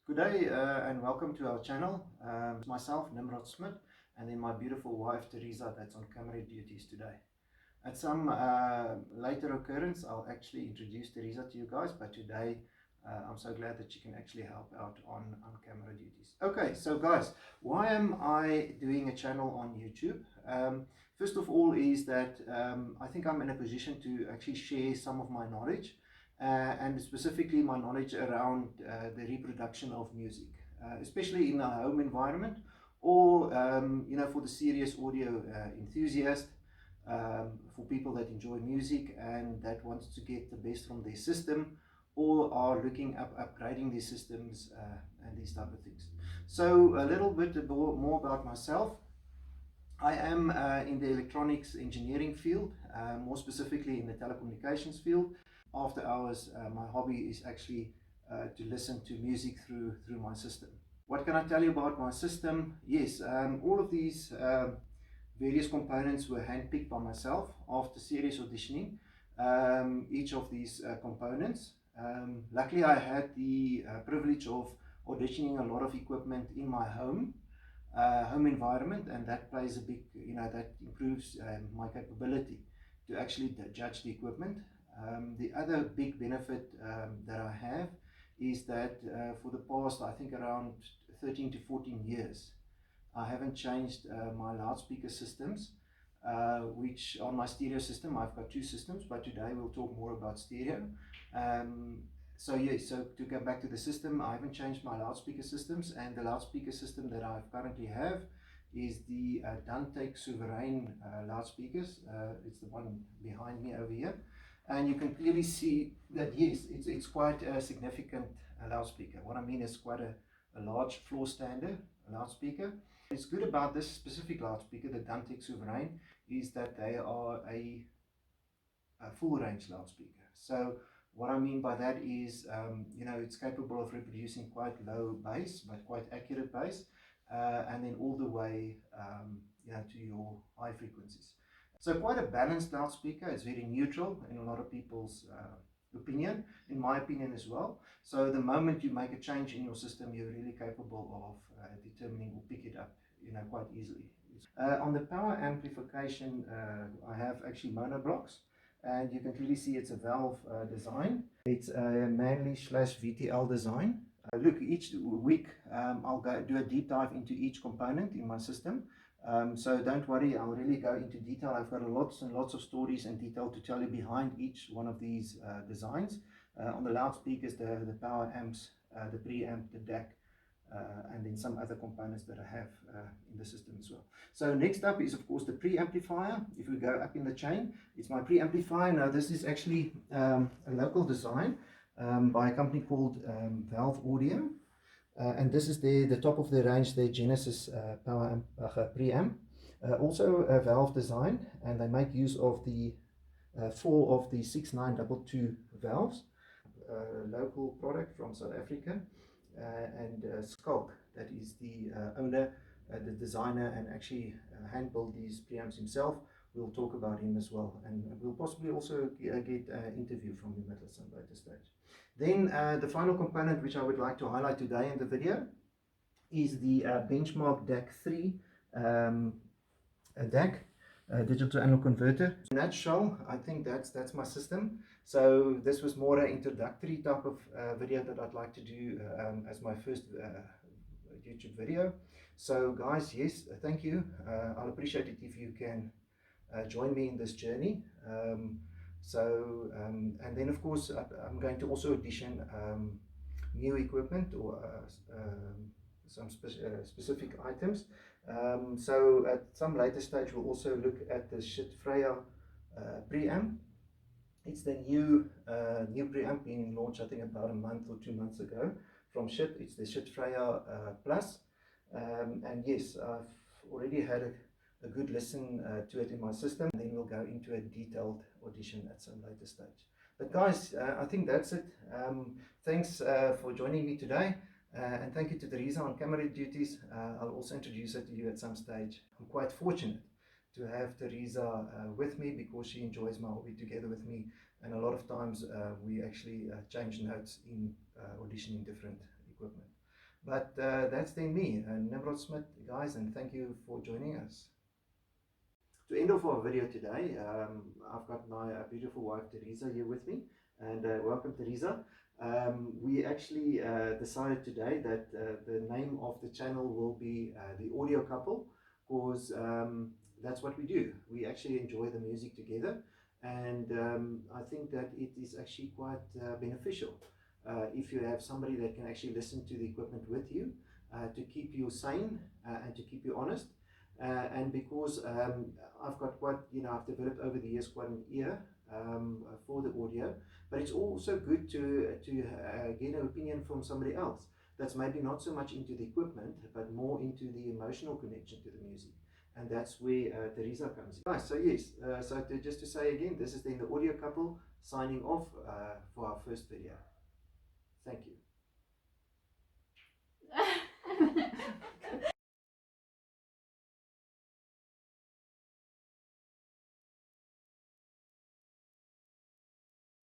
Good day and welcome to our channel. Myself, Nimrod Smith, and then my beautiful wife, Teresa, that's on camera duties today. At some later occurrence, I'll actually introduce Teresa to you guys, but today I'm so glad that she can actually help out on camera duties. Okay, so guys, why am I doing a channel on YouTube? First of all is that I think I'm in a position to actually share some of my knowledge and specifically my knowledge around the reproduction of music, especially in a home environment or for the serious audio enthusiast, for people that enjoy music and that wants to get the best from their system or are looking at upgrading their systems and these type of things. So a little bit more about myself. I am in the electronics engineering field, more specifically in the telecommunications field. After hours, my hobby is actually to listen to music through my system. What can I tell you about my system? Yes, all of these various components were handpicked by myself after serious auditioning. Each of these components. Luckily, I had the privilege of auditioning a lot of equipment in my home environment, and that plays a big, that improves my capability to actually judge the equipment. The other big benefit that I have is that for the past, I think around 13 to 14 years, I haven't changed my loudspeaker systems, which on my stereo system, I've got two systems, but today we'll talk more about stereo. So to go back to the system, I haven't changed my loudspeaker systems, and the loudspeaker system that I currently have is the Dantec Sovereign loudspeakers. It's the one behind me over here, and you can clearly see that yes, it's quite a significant loudspeaker. What I mean is quite a large floor standard loudspeaker. What's good about this specific loudspeaker, the Dantec Sovereign, is that they are a full range loudspeaker. So what I mean by that is, it's capable of reproducing quite low bass, but quite accurate bass, and then all the way, to your high frequencies. So quite a balanced loudspeaker. It's very neutral in a lot of people's opinion, in my opinion as well. So the moment you make a change in your system, you're really capable of determining or pick it up, quite easily. On the power amplification, I have actually monoblocks, and you can clearly see it's a valve design. It's a Manley/VTL design. Look, each week I'll do a deep dive into each component in my system. So don't worry, I'll really go into detail. I've got lots and lots of stories and detail to tell you behind each one of these designs. On the loudspeakers, the power amps, the preamp, the DAC, and then some other components that I have in the system as well. So next up is of course the preamplifier. If we go up in the chain, it's my preamplifier. Now this is actually a local design by a company called Valve Audio. And this is the top of the range, the Genesis power preamp. Also a Valve design, and they make use of the 4 of the 6922 valves. Local product from South Africa, and Skulk, that is the owner, the designer, and actually hand built these preamps himself. We'll talk about him as well, and we'll possibly also get an interview from him at some later stage. Then the final component which I would like to highlight today in the video is the Benchmark DAC 3 DAC, digital analog converter. In a nutshell, I think that's my system. So this was more an introductory type of video that I'd like to do as my first YouTube video. So guys, yes, thank you. I'll appreciate it if you can join me in this journey. And then of course I'm going to also audition new equipment or some specific items. So at some later stage we'll also look at the Schiit Freya preamp. It's the new preamp being launched, I think about a month or 2 months ago from Schiit. It's the Schiit Freya Plus, and yes, I've already had a good listen to it in my system. And then we'll go into a detailed audition at some later stage. But guys, I think that's it. Thanks for joining me today. And thank you to Teresa on camera duties. I'll also introduce her to you at some stage. I'm quite fortunate to have Teresa with me because she enjoys my hobby together with me, and a lot of times we actually change notes in auditioning different equipment. But that's then me, Nimrod Smith, guys, and thank you for joining us. To end off our video today, I've got my beautiful wife Teresa here with me, and welcome Teresa. We actually decided today that the name of the channel will be The Audio Couple, because that's what we do. We actually enjoy the music together, and I think that it is actually quite beneficial if you have somebody that can actually listen to the equipment with you to keep you sane and to keep you honest. And because I've got quite, I've developed over the years quite an ear for the audio, but it's also good to get an opinion from somebody else that's maybe not so much into the equipment, but more into the emotional connection to the music. And that's where Teresa comes in. Nice. So yes, just to say again, this is then The Audio Couple signing off for our first video. Thank you.